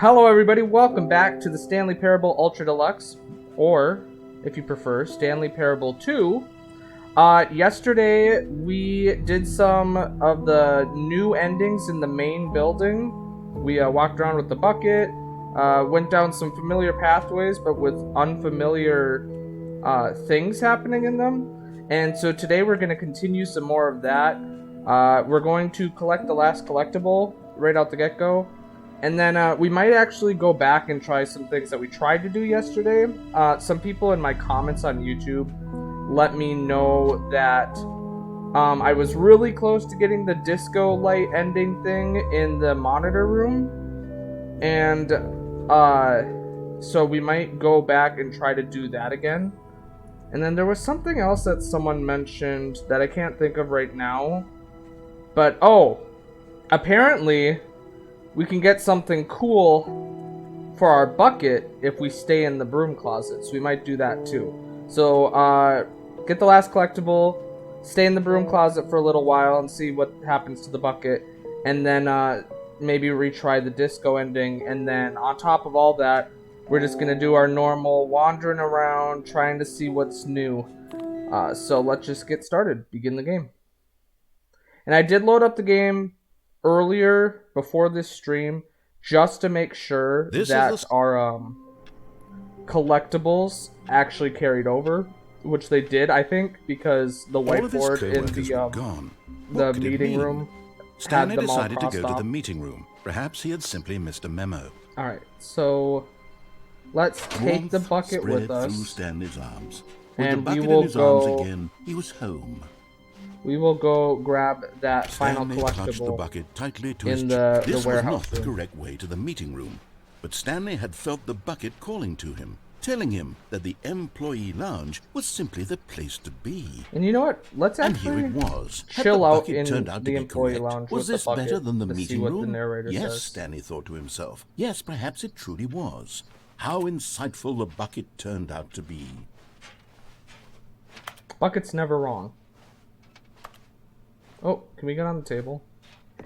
Hello everybody, welcome back to the Stanley Parable Ultra Deluxe, or, if you prefer, Stanley Parable 2. Yesterday we did some of the new endings in the main building. We walked around with the bucket, went down some familiar pathways, but with unfamiliar things happening in them. And so today we're going to continue some more of that. We're going to collect the last collectible right out the get-go. And then we might actually go back and try some things that we tried to do yesterday. Some people in my comments on YouTube let me know that I was really close to getting the disco light ending thing in the monitor room. And so we might go back and try to do that again. And then there was something else that someone mentioned that I can't think of right now. But, apparently we can get something cool for our bucket if we stay in the broom closet. So we might do that too. So get the last collectible, stay in the broom closet for a little while and see what happens to the bucket. And then maybe retry the disco ending. And then on top of all that, we're just going to do our normal wandering around, trying to see what's new. So let's just get started. Begin the game. And I did load up the game earlier before this stream just to make sure that our collectibles actually carried over, which they did, I think, because the whiteboard in the meeting room Stanley decided to go to the meeting room. Perhaps he had simply missed a memo. Alright, so let's take the bucket with us. Through Stanley's arms. And we will go again. He was home. We will go grab that final Stanley clutched the collectible bucket tightly to in his the This warehouse was not the room. correct way to the meeting room, but Stanley had felt the bucket calling to him, telling him that the employee lounge was simply the place to be. And you know what? Let's And actually here it was. chill Had the out bucket in turned out to the be employee correct? lounge Was with this the bucket better than the to meeting see what room? the narrator Yes, says. Stanley thought to himself. Yes, perhaps it truly was. How insightful the bucket turned out to be. Bucket's never wrong. Oh, can we get on the table?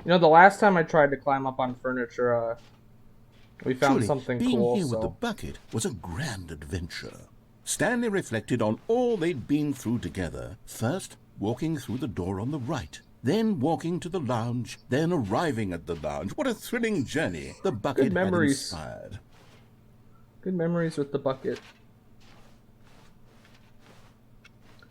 You know, the last time I tried to climb up on furniture, we found Truly, something being cool. here with the bucket was a grand adventure. Stanley reflected on all they'd been through together. First, walking through the door on the right. Then walking to the lounge. Then arriving at the lounge. What a thrilling journey the bucket had inspired. Good memories with the bucket.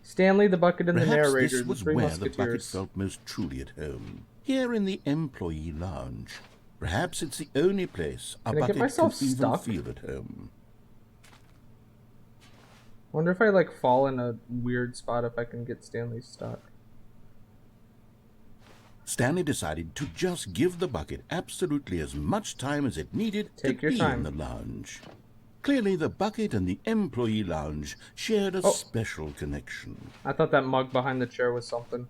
Stanley, the bucket, and the narrator, the three musketeers. The bucket felt most truly at home. Here in the employee lounge. Perhaps it's the only place a bucket can even feel at home. Wonder if I like fall in a weird spot if I can get Stanley stuck. Stanley decided to just give the bucket absolutely as much time as it needed to be in the lounge. Clearly, the bucket and the employee lounge shared a special connection. I thought that mug behind the chair was something.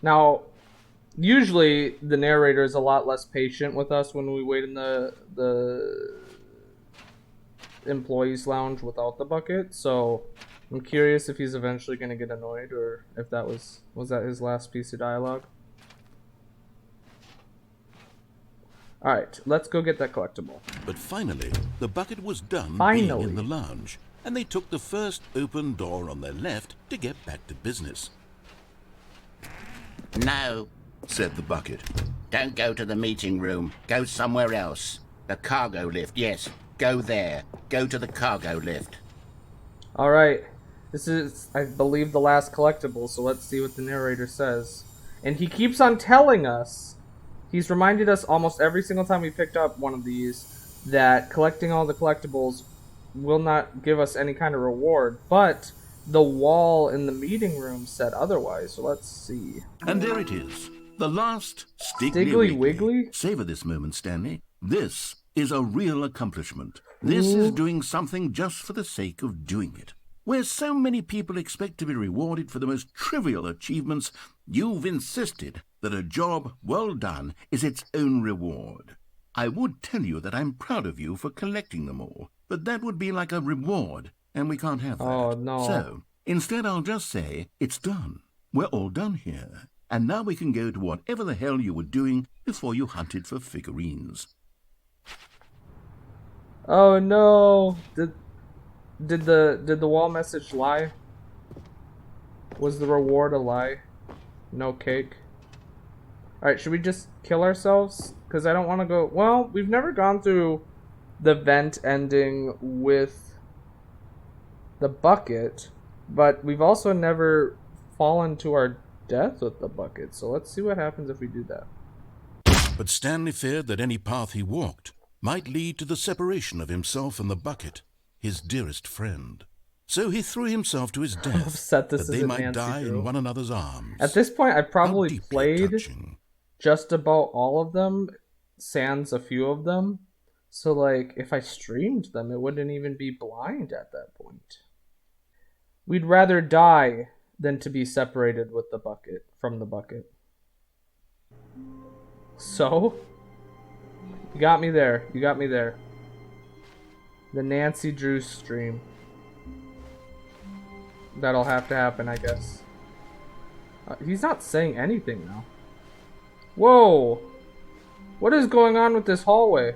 Now, usually the narrator is a lot less patient with us when we wait in the employees lounge without the bucket, so I'm curious if he's eventually going to get annoyed or if that was that his last piece of dialogue. Alright, let's go get that collectible. But finally, the bucket was done being in the lounge, and they took the first open door on their left to get back to business. No, said the bucket. Don't go to the meeting room. Go somewhere else. The cargo lift, yes. Go there. Go to the cargo lift. Alright, this is, I believe, the last collectible, so let's see what the narrator says. And he keeps on telling us, he's reminded us almost every single time we picked up one of these, that collecting all the collectibles will not give us any kind of reward, but the wall in the meeting room said otherwise, so let's see. And there it is. The last Stiggly Wiggly. Savor this moment, Stanley. This is a real accomplishment. This is doing something just for the sake of doing it. Where so many people expect to be rewarded for the most trivial achievements, you've insisted that a job well done is its own reward. I would tell you that I'm proud of you for collecting them all, but that would be like a reward, and we can't have that. Oh, no. So, instead I'll just say, it's done. We're all done here. And now we can go to whatever the hell you were doing before you hunted for figurines. Oh no! Did the wall message lie? Was the reward a lie? No cake. Alright, should we just kill ourselves? Because I don't want to go... Well, we've never gone through the vent ending with the bucket, but we've also never fallen to our death with the bucket, so let's see what happens if we do that. But Stanley feared that any path he walked might lead to the separation of himself and the bucket, his dearest friend. So he threw himself to his death, that they might die in one another's arms. At this point, I've probably played just about all of them, sans a few of them. So, like, if I streamed them, it wouldn't even be blind at that point. We'd rather die than to be separated with the bucket, from the bucket. So, you got me there. You got me there. The Nancy Drew stream. That'll have to happen, I guess. He's not saying anything now. Whoa! What is going on with this hallway?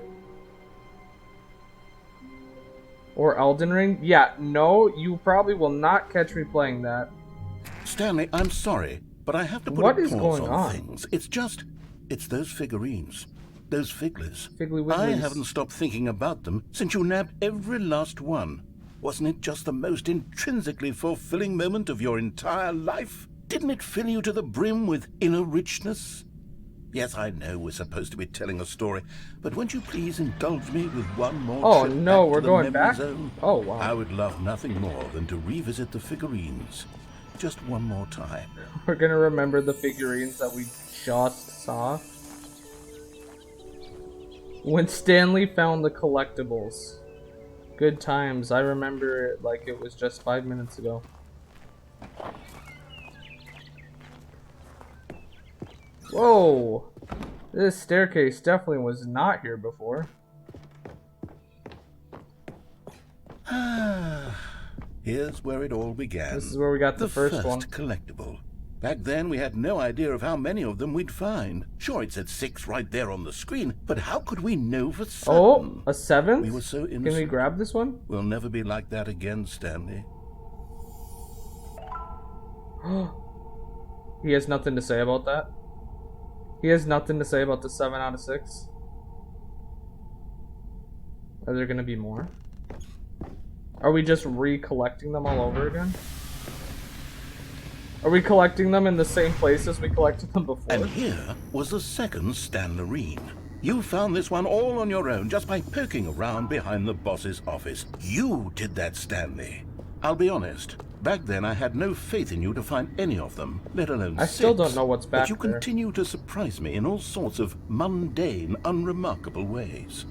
Or Elden Ring? Yeah, no, you probably will not catch me playing that. Stanley, I'm sorry, but I have to put a pause on things. It's those figurines. Those figglers. I haven't stopped thinking about them since you nabbed every last one. Wasn't it just the most intrinsically fulfilling moment of your entire life? Didn't it fill you to the brim with inner richness? Yes, I know we're supposed to be telling a story, but won't you please indulge me with one more trip no, back we're to going the back? zone? Oh, wow. I would love nothing more than to revisit the figurines. Just one more time. We're gonna remember the figurines that we just saw. When Stanley found the collectibles. Good times. I remember it like it was just 5 minutes ago. Whoa! This staircase definitely was not here before. Here's where it all began. This is where we got the first one. Collectible. Back then, we had no idea of how many of them we'd find. Sure, it said 6 right there on the screen, but how could we know for certain? Oh, a 7th? We were so innocent. Can we grab this one? We'll never be like that again, Stanley. He has nothing to say about that? He has nothing to say about the 7 out of 6? Are there gonna be more? Are we just recollecting them all over again? Are we collecting them in the same places we collected them before? And here was the second Stanlerine. You found this one all on your own just by poking around behind the boss's office. You did that, Stanley. I'll be honest. Back then, I had no faith in you to find any of them, let alone 6. I still don't know what's back there. But you continue to surprise me in all sorts of mundane, unremarkable ways.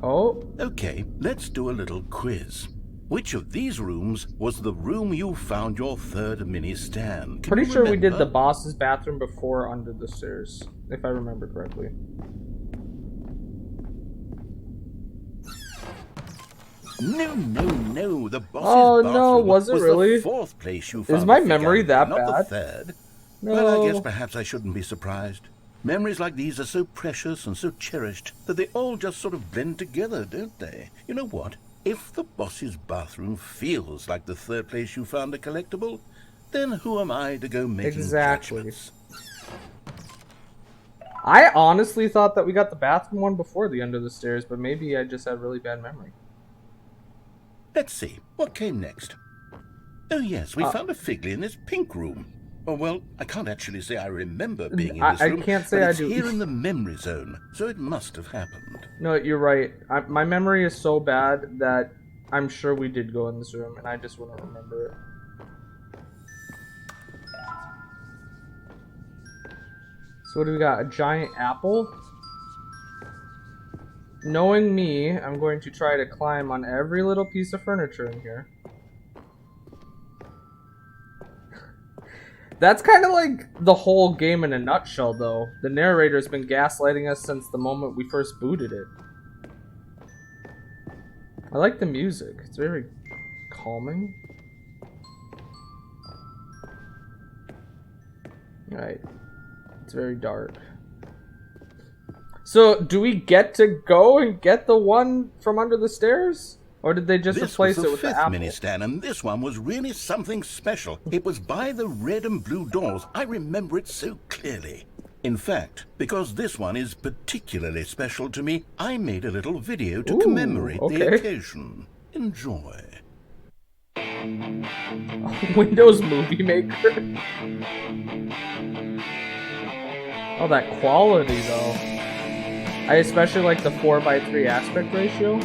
Oh. Okay, let's do a little quiz. Which of these rooms was the room you found your third mini stand? Pretty sure we did the boss's bathroom before under the stairs, if I remember correctly. No. The boss's bathroom was really? The 4th place you found. Is my memory that not bad? The 3rd. No. Well, I guess perhaps I shouldn't be surprised. Memories like these are so precious and so cherished that they all just sort of blend together, don't they? You know what? If the boss's bathroom feels like the 3rd place you found a collectible, then who am I to go making judgments? I honestly thought that we got the bathroom one before the under the stairs, but maybe I just had really bad memory. Let's see. What came next? Oh yes, we found a Figley in this pink room. Oh, well, I can't actually say I remember being in this room, I can't say but I it's do. Here in the memory zone, so it must have happened. No, you're right. My memory is so bad that I'm sure we did go in this room, and I just wouldn't remember it. So what do we got? A giant apple? Knowing me, I'm going to try to climb on every little piece of furniture in here. That's kind of like the whole game in a nutshell, though. The narrator's been gaslighting us since the moment we first booted it. I like the music. It's very calming. Alright. It's very dark. So, do we get to go and get the one from under the stairs? Or did they just replace it with the apple? This was the fifth mini-Stan, and this one was really something special. It was by the red and blue doors. I remember it so clearly. In fact, because this one is particularly special to me, I made a little video to commemorate the occasion. Enjoy. Windows Movie Maker. Oh, that quality, though. I especially like the 4:3 aspect ratio.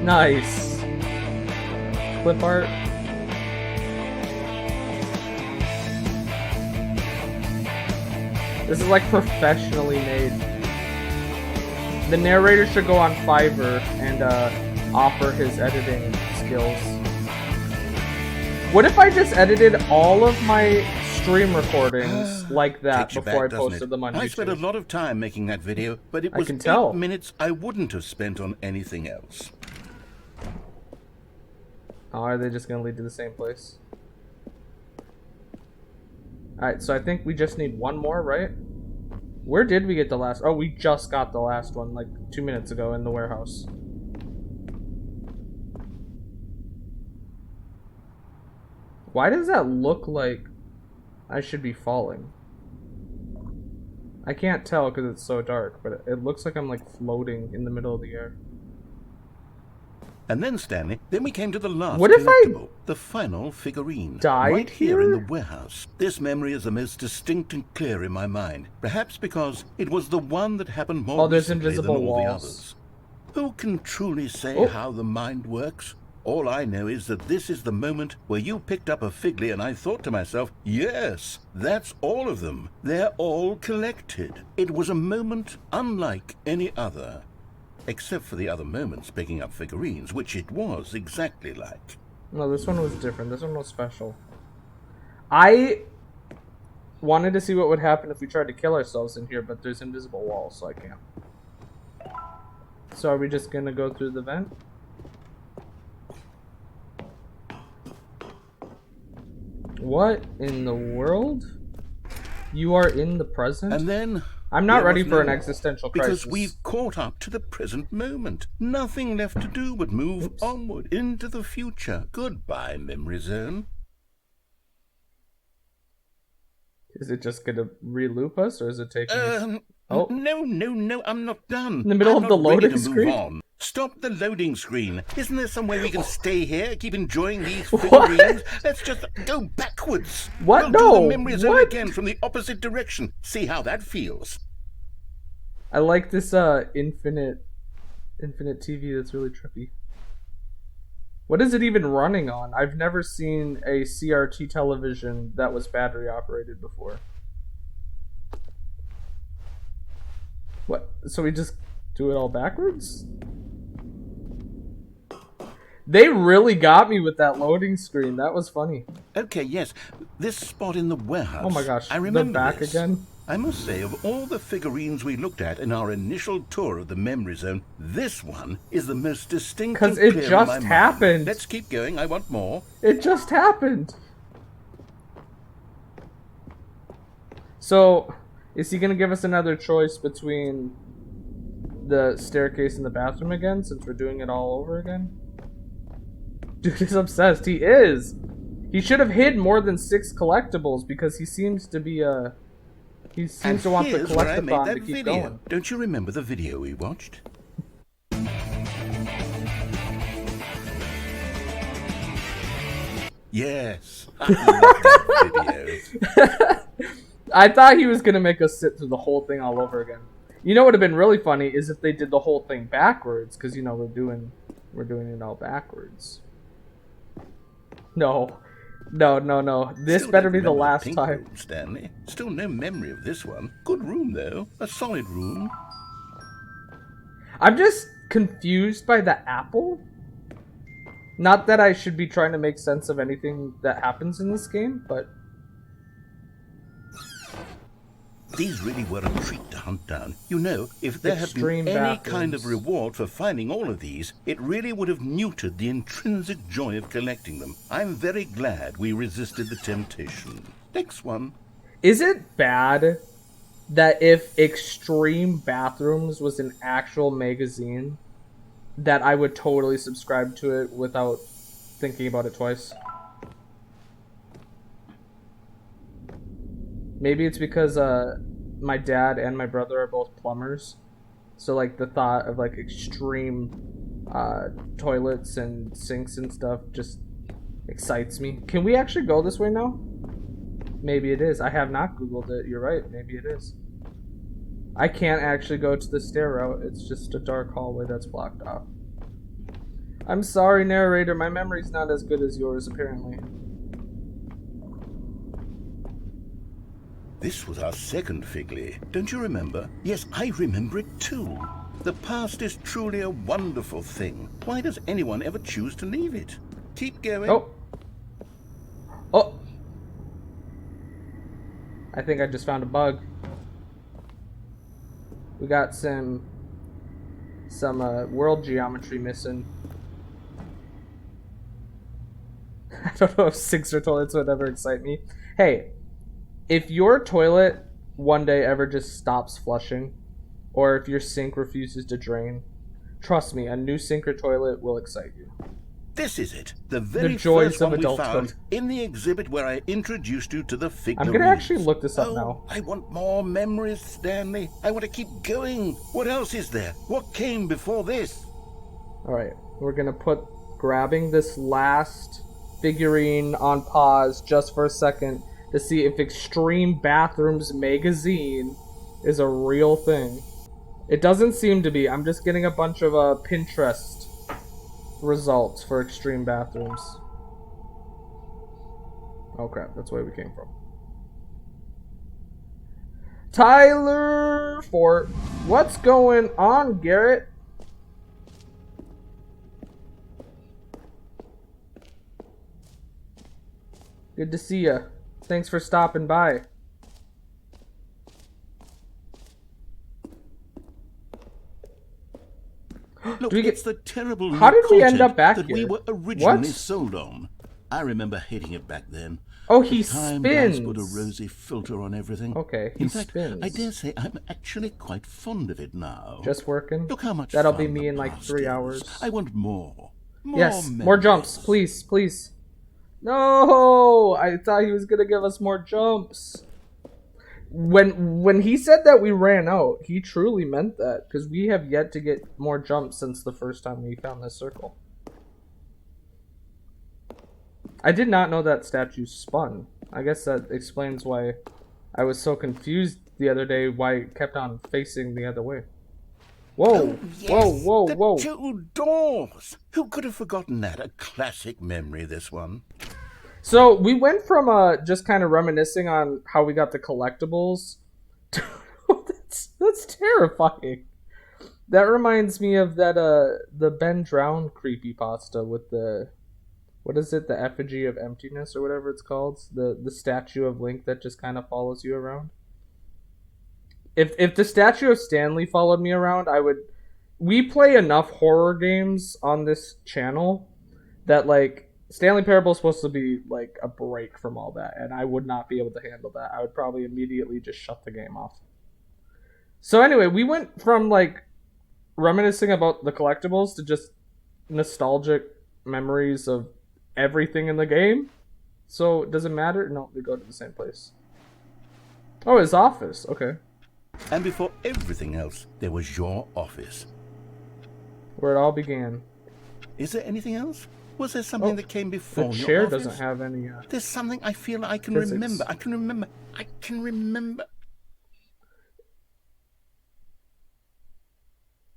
Nice. Clip art. This is like professionally made. The narrator should go on Fiverr and offer his editing skills. What if I just edited all of my stream recordings like that before I posted them on YouTube? I spent a lot of time making that video, but it was 8 minutes I wouldn't have spent on anything else. Oh, are they just gonna lead to the same place? Alright, so I think we just need one more, right? Where did we get the last? Oh, we just got the last one like 2 minutes ago in the warehouse. Why does that look like I should be falling? I can't tell because it's so dark, but it looks like I'm like floating in the middle of the air. And then, Stanley, then we came to the last collectible, the final figurine. Right here in the warehouse. This memory is the most distinct and clear in my mind. Perhaps because it was the one that happened more recently than all the others. Who can truly say how the mind works? All I know is that this is the moment where you picked up a Figley and I thought to myself, yes, that's all of them. They're all collected. It was a moment unlike any other. Except for the other moments picking up figurines, which it was exactly like. No, this one was different. This one was special. I wanted to see what would happen if we tried to kill ourselves in here, but there's invisible walls, so I can't. So are we just gonna go through the vent? What in the world? You are in the present? And then... I'm not ready for an existential crisis. Because we've caught up to the present moment. Nothing left to do but move onward into the future. Goodbye, memory zone. Is it just gonna re-loop us, or is it taking... Oh. No, I'm not done. In the middle of the loading screen? Stop the loading screen. Isn't there some way we can stay here, keep enjoying these figurines? Let's just go backwards. What? We'll do the memory zone again from the opposite direction. See how that feels. I like this infinite TV that's really trippy. What is it even running on? I've never seen a CRT television that was battery operated before. What? So we just do it all backwards? They really got me with that loading screen. That was funny. Okay, yes. This spot in the warehouse. Oh my gosh, I remember back this. again. I must say, of all the figurines we looked at in our initial tour of the memory zone, this one is the most distinct. Because it just happened. Let's keep going. I want more. It just happened. So, is he going to give us another choice between the staircase and the bathroom again, since we're doing it all over again? Dude is obsessed. He is. He should have hid more than 6 collectibles because he seems to be a... He seems to want the collectathon to keep going. Don't you remember the video we watched? Yes. I love that video. I thought he was going to make us sit through the whole thing all over again. You know what would have been really funny is if they did the whole thing backwards, because, you know, we're doing it all backwards. No. This Still better be the last time. Room, Stanley. Still no memory of this one. Good room, though. A solid room. I'm just confused by the apple. Not that I should be trying to make sense of anything that happens in this game, but... These really were a treat to hunt down. You know, if there had Extreme been any bathrooms. kind of reward for finding all of these, it really would have neutered the intrinsic joy of collecting them. I'm very glad we resisted the temptation. Next one. Is it bad that if Extreme Bathrooms was an actual magazine, that I would totally subscribe to it without thinking about it twice? Maybe it's because my dad and my brother are both plumbers, so like the thought of like extreme toilets and sinks and stuff just excites me. Can we actually go this way now? Maybe it is. I have not Googled it. You're right. Maybe it is. I can't actually go to the stair route. It's just a dark hallway that's blocked off. I'm sorry, narrator. My memory's not as good as yours, apparently. This was our second Figley. Don't you remember? Yes, I remember it too. The past is truly a wonderful thing. Why does anyone ever choose to leave it? Keep going. Oh. Oh. I think I just found a bug. We got some world geometry missing. I don't know if sinks or toilets would ever excite me. Hey, if your toilet one day ever just stops flushing, or if your sink refuses to drain, trust me, a new sink or toilet will excite you. This is it. The very joys first of one we adulthood. found in the exhibit where I introduced you to the Figlarines. I'm gonna actually look this up now. I want more memories, Stanley. I want to keep going. What else is there? What came before this? Alright, we're gonna put grabbing this last figurine on pause just for a second to see if Extreme Bathrooms magazine is a real thing. It doesn't seem to be. I'm just getting a bunch of Pinterest results for Extreme Bathrooms. Oh crap, that's where we came from. Tyler Fort. What's going on, Garrett? Good to see ya. Thanks for stopping by. Look, it's the terrible How did we end up back that here? we were originally What? sold on. I remember hating it back then. Oh, he The time spins. guys put a rosy filter on everything. Okay, he In fact, spins. I dare say I'm actually quite fond of it now. Just working? Look how much That'll fun be me the in like past 3 is. hours. I want more. Yes, more memories. jumps, please, please. No, I thought he was gonna give us more jumps. When he said that we ran out, he truly meant that, because we have yet to get more jumps since the first time we found this circle. I did not know that statue spun. I guess that explains why I was so confused the other day, why it kept on facing the other way. Whoa, Oh, yes, whoa, the whoa. 2 doors. Who could have forgotten that? A classic memory, this one. So we went from just kind of reminiscing on how we got the collectibles to that's terrifying. That reminds me of that the Ben Drown creepypasta with the, what is it, the effigy of emptiness or whatever it's called, the statue of Link that just kind of follows you around. If the statue of Stanley followed me around, we play enough horror games on this channel that like Stanley Parable is supposed to be like a break from all that, and I would not be able to handle that. I would probably immediately just shut the game off. So anyway, we went from like reminiscing about the collectibles to just nostalgic memories of everything in the game. So does it matter? No, we go to the same place. Oh, his office. Okay. And before everything else, there was your office. Where it all began. Is there anything else? Was there something that came before The your chair office? doesn't have any... There's something I feel I can physics. remember. I can remember.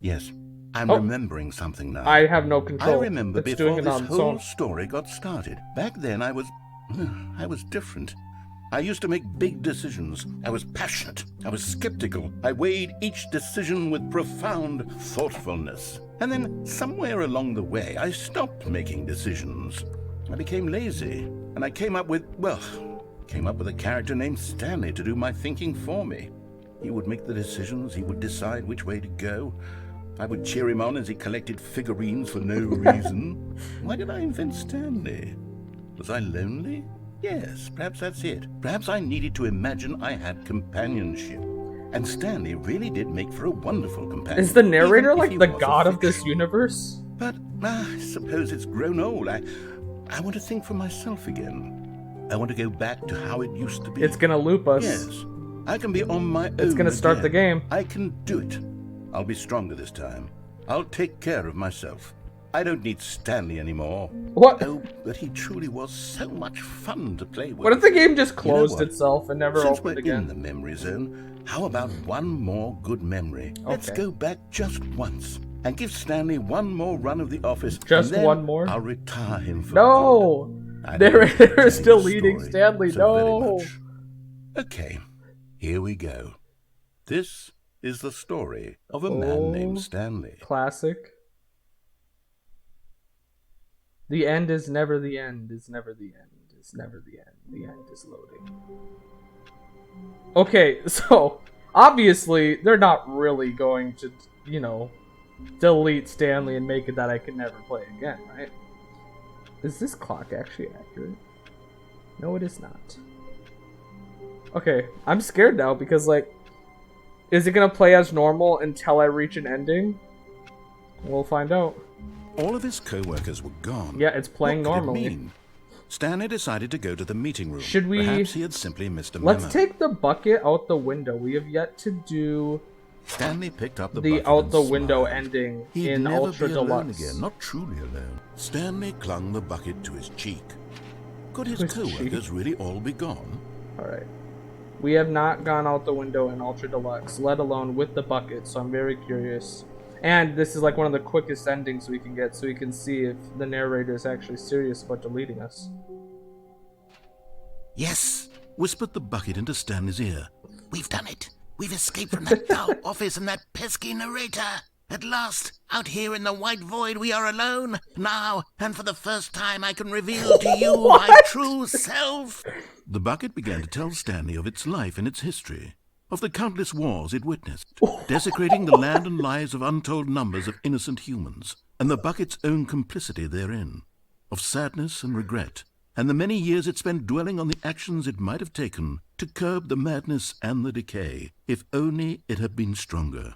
Yes, I'm remembering something now. I have no control. I remember It's before doing it this on its whole own. story got started. Back then I was different. I used to make big decisions. I was passionate. I was skeptical. I weighed each decision with profound thoughtfulness. And then somewhere along the way, I stopped making decisions. I became lazy, and I came up with a character named Stanley to do my thinking for me. He would make the decisions. He would decide which way to go. I would cheer him on as he collected figurines for no reason. Why did I invent Stanley? Was I lonely? Yes, perhaps that's it. Perhaps I needed to imagine I had companionship. And Stanley really did make for a wonderful companion. Is the narrator like the god of this universe? But I suppose it's grown old. I want to think for myself again. I want to go back to how it used to be. It's gonna loop us. Yes, I can be on my own. It's gonna start the game. I can do it. I'll be stronger this time. I'll take care of myself. I don't need Stanley anymore. What? Oh, but he truly was so much fun to play with. What if the game just closed You know itself and never Since opened we're again? in the memory zone, how about one more good memory? Let's go back just once and give Stanley one more run of the office. Just and then one more? I'll retire him for No! good. Narrator is still the leading story Stanley. so very No! much. Okay, here we go. This is the story of a man named Stanley. Classic. The end is never the end, is never the end, is never the end. The end is loading. Okay, so obviously they're not really going to, you know, delete Stanley and make it that I can never play again, right? Is this clock actually accurate? No, it is not. Okay, I'm scared now because, like, is it gonna play as normal until I reach an ending? We'll find out. All of his co-workers were gone. Yeah, it's playing What could it normally. mean? Stanley decided to go to the meeting room. Should we... Perhaps he had simply missed a memo. Let's take the bucket out the window. We have yet to do Stanley picked up the out the and window smiled. ending He'd in never Ultra be alone Deluxe. again, not truly alone. Stanley clung the bucket to his cheek. Could his co-workers really all be gone? Alright. We have not gone out the window in Ultra Deluxe, let alone with the bucket, so I'm very curious. And this is like one of the quickest endings we can get, so we can see if the narrator is actually serious about deleting us. Yes, whispered the bucket into Stanley's ear. We've done it. We've escaped from that dull office and that pesky narrator. At last, out here in the white void, we are alone. Now, and for the first time, I can reveal to you my true self. The bucket began to tell Stanley of its life and its history, of the countless wars it witnessed, desecrating the land and lives of untold numbers of innocent humans, and the bucket's own complicity therein, of sadness and regret, and the many years it spent dwelling on the actions it might have taken to curb the madness and the decay, if only it had been stronger,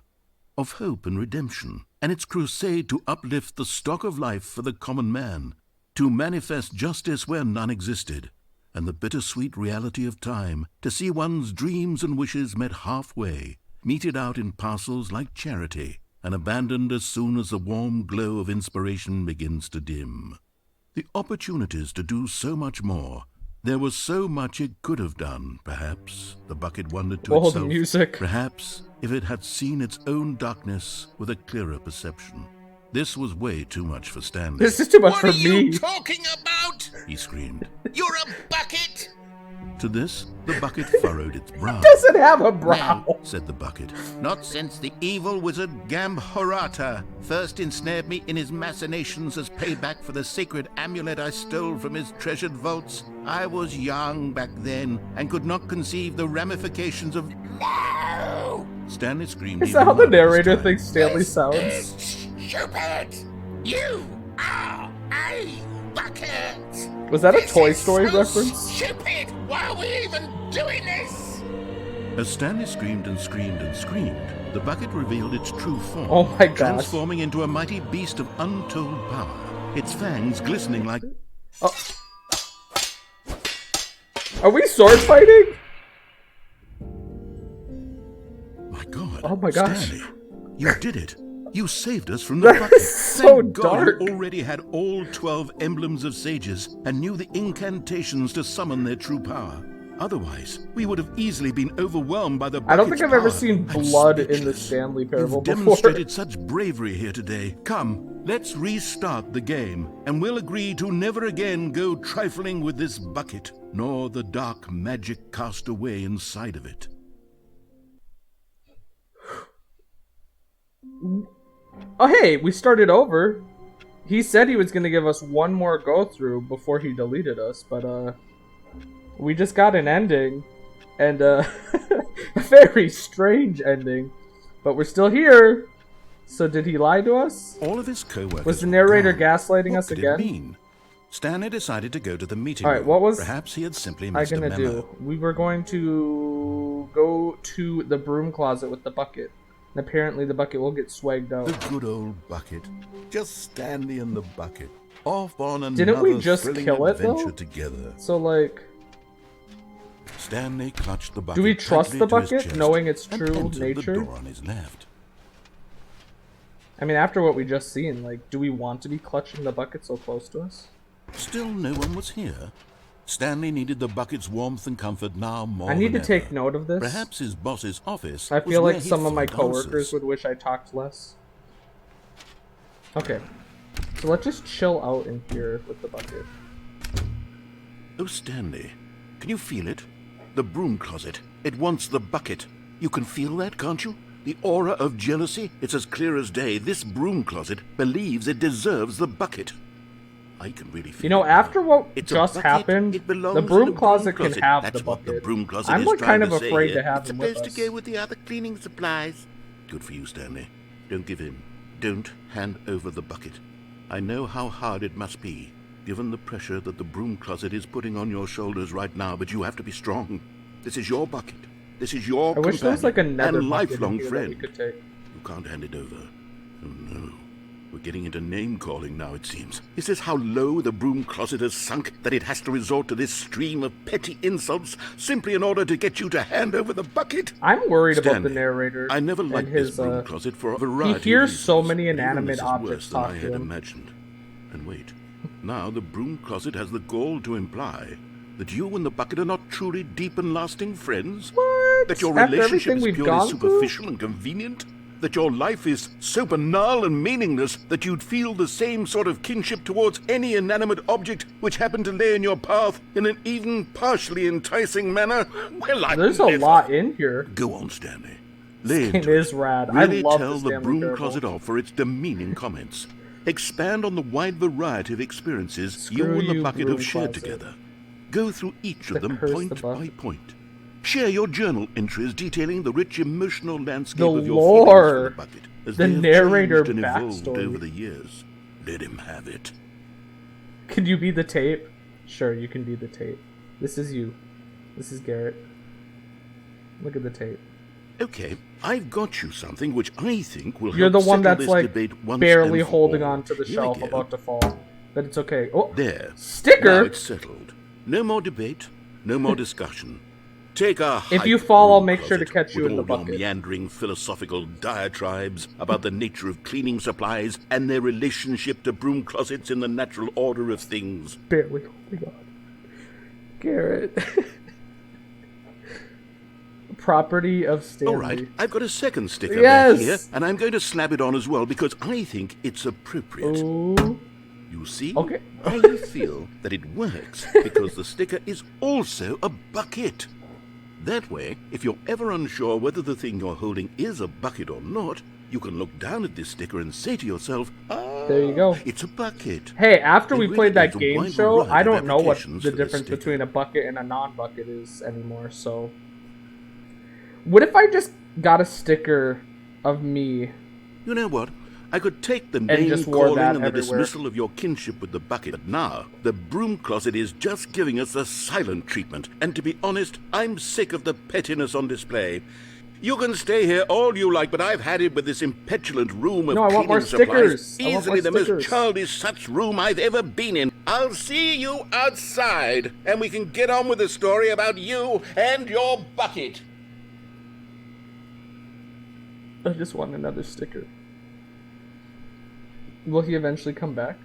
of hope and redemption, and its crusade to uplift the stock of life for the common man, to manifest justice where none existed, and the bittersweet reality of time, to see one's dreams and wishes met halfway, meted out in parcels like charity, and abandoned as soon as the warm glow of inspiration begins to dim. The opportunities to do so much more. There was so much it could have done, perhaps, the bucket wondered to itself. The music. Perhaps, if it had seen its own darkness with a clearer perception. This was way too much for Stanley. This is too much What for are me. you talking about? He screamed. You're a bucket. To this, the bucket furrowed its brow. Doesn't have a brow. No. Said the bucket. Not since the evil wizard Gambhorata first ensnared me in his machinations as payback for the sacred amulet I stole from his treasured vaults. I was young back then and could not conceive the ramifications of... No! Stanley screamed. Is that how the even louder this narrator time. thinks Stanley sounds? Stupid! You are a bucket! Was that a This Toy is Story so reference? Stupid! Why are we even doing this? As Stanley screamed and screamed and screamed, the bucket revealed its true form. Oh my gosh. Transforming into a mighty beast of untold power, its fangs glistening like... Oh. Are we sword fighting? My God. Oh my gosh. Stanley, you did it. You saved us from the That bucket. is so Thank God dark. you already had all 12 emblems of sages and knew the incantations to summon their true power. Otherwise, we would have easily been overwhelmed by the bucket's I don't think I've ever power. seen I'm blood in the speechless. Stanley Parable You've before. demonstrated such bravery here today. Come, let's restart the game, and we'll agree to never again go trifling with this bucket, nor the dark magic cast away inside of it. Oh hey, we started over. He said he was gonna give us one more go through before he deleted us, but we just got an ending, and A very strange ending. But we're still here. So did he lie to us? All of his co-workers was the narrator gone. gaslighting What us could again? It mean? Stanley decided to go to the meeting All right, room. what was Perhaps he had simply I missed a gonna memo. do? We were going to go to the broom closet with the bucket. And apparently the bucket will get swagged out. The good old bucket. Just Stanley and the bucket. Off on another Didn't we just thrilling kill it, adventure though? together. So, like... Stanley clutched the bucket. Do we trust the tightly to his bucket, chest knowing its and true entered nature? the door on his left. I mean, after what we just seen, like, do we want to be clutching the bucket so close to us? Still no one was here. Stanley needed the bucket's warmth and comfort now more I need to than take ever. note of this. Perhaps his boss's office I was feel where like he'd some of my find coworkers answers. would wish I talked less. Okay. So let's just chill out in here with the bucket. Oh, Stanley, can you feel it? The broom closet. It wants the bucket. You can feel that, can't you? The aura of jealousy? It's as clear as day. This broom closet believes it deserves the bucket. I can really feel You know, it after now. what It's a just bucket. happened, It belongs the in broom closet can have That's the what the bucket. broom closet I'm is like trying kind of to say afraid here. to have It's him with supposed us. to go with the other cleaning supplies. Good for you, Stanley. Don't give in. Don't hand over the bucket. I know how hard it must be, given the pressure that the broom closet is putting on your shoulders right now, but you have to be strong. This is your bucket. This is your I wish there was like companion another and bucket in lifelong here that friend. we could take. You can't hand it over. Oh no. We're getting into name-calling now, it seems. Is this how low the broom closet has sunk, that it has to resort to this stream of petty insults simply in order to get you to hand over the bucket? I'm worried about Stanley, the narrator. I never and liked his, this broom closet for a variety he of hears reasons. so many But even inanimate this is objects worse than talk I to had him. imagined. And wait, now the broom closet has the gall to imply that you and the bucket are not truly deep and lasting friends? What? That your After relationship everything is we've purely gone superficial and convenient? That your life is so banal and meaningless that you'd feel the same sort of kinship towards any inanimate object which happened to lay in your path in an even partially enticing manner? Well, I There's a never. lot in here. Go on, Stanley. Lay This game into is it. rad. Really I love tell the the Stanley broom Parable. closet off for its demeaning comments. Expand on the wide variety of experiences Screw you and the you, bucket broom have shared closet. together. Go through each The of them curse point the by bucket. point. Share your journal entries detailing the rich emotional landscape The of your lore. feelings for the bucket, as The they have narrator changed and evolved backstory. over the years. Let him have it. Can you be the tape? Sure, you can be the tape. This is you. This is Garrett. Look at the tape. Okay, I've got you something which I think will You're help the one settle that's this like debate once barely and for holding all. on to the Here shelf we go. about to fall. But it's okay. Oh, There. Now sticker! it's settled. No more debate, no more discussion. Take a If you hike fall, I'll broom make sure to closet catch you with in the all your bucket. meandering philosophical diatribes about the nature of cleaning supplies and their relationship to broom closets in the natural order of things. Barely holding on. Garrett. Property of Stanley. All right, I've got a second sticker Yes! back here, and I'm going to slap it on as well because I think it's appropriate. Ooh. You see? Okay. I feel that it works because the sticker is also a bucket. That way, if you're ever unsure whether the thing you're holding is a bucket or not, you can look down at this sticker and say to yourself, ah, There you go. it's a bucket. Hey, after It we really played that is a game wide show, variety I of don't know what applications the for this difference sticker. between a bucket and a non-bucket is anymore, so... What if I just got a sticker of me? You know what? I could take the just wore name-calling that and the everywhere. dismissal of your kinship with the bucket, but now the broom closet is just giving us the silent treatment. And to be honest, I'm sick of the pettiness on display. You can stay here all you like, but I've had it with this impetulant room of No, I want cleaning more supplies. stickers. I want Easily more the most stickers. childish such room I've ever been in. I'll see you outside, and we can get on with the story about you and your bucket. I just want another sticker. Will he eventually come back?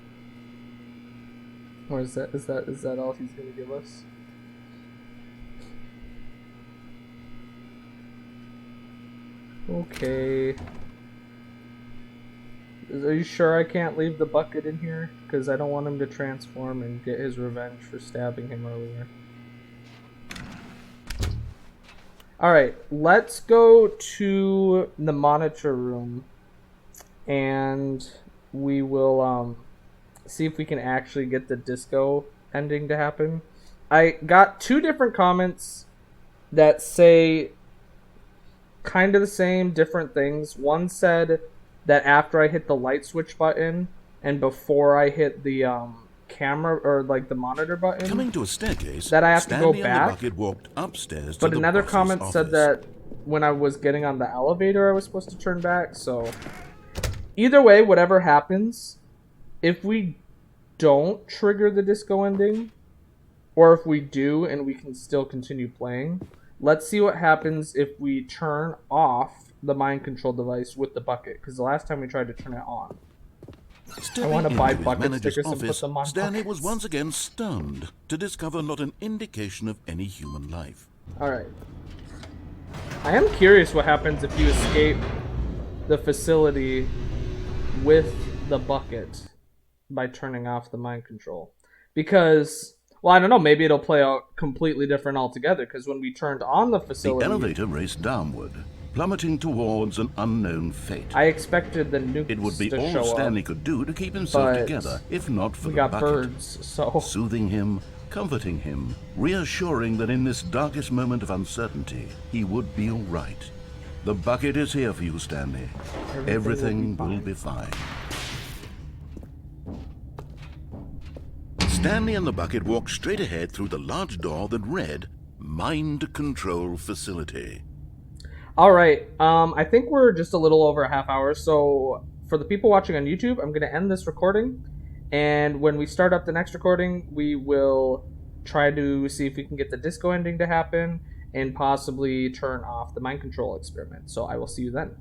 Or is that all he's gonna give us? Okay. Are you sure I can't leave the bucket in here? Because I don't want him to transform and get his revenge for stabbing him earlier. Alright, let's go to the monitor room. And we will see if we can actually get the disco ending to happen. I got two different comments that say kind of the same, different things. One said that after I hit the light switch button and before I hit the camera or like the monitor button, coming to a staircase, that I have Stanley to go and the back. bucket walked upstairs But to the another boss's comment office. said that when I was getting on the elevator, I was supposed to turn back. So either way, whatever happens, if we don't trigger the disco ending, or if we do and we can still continue playing, let's see what happens if we turn off the mind control device with the bucket. Because the last time we tried to turn it on. I want to buy bucket stickers and put them on Stanley buckets. was once again stunned to discover not an indication of any human life. Alright. I am curious what happens if you escape the facility with the bucket by turning off the mind control. Because, well, I don't know, maybe it'll play out completely different altogether, because when we turned on the facility... The elevator raced downward, plummeting towards an unknown fate. I expected the nukes It would be to all show Stanley up, could do to keep himself but together, if not for we the got bucket. birds, so... Soothing him, comforting him, reassuring that in this darkest moment of uncertainty, he would be all right. The bucket is here for you, Stanley. Everything will be fine. Stanley and the bucket walked straight ahead through the large door that read, Mind Control Facility. Alright, I think we're just a little over a half hour, so for the people watching on YouTube, I'm going to end this recording, and when we start up the next recording, we will try to see if we can get the disco ending to happen, and possibly turn off the mind control experiment. So I will see you then.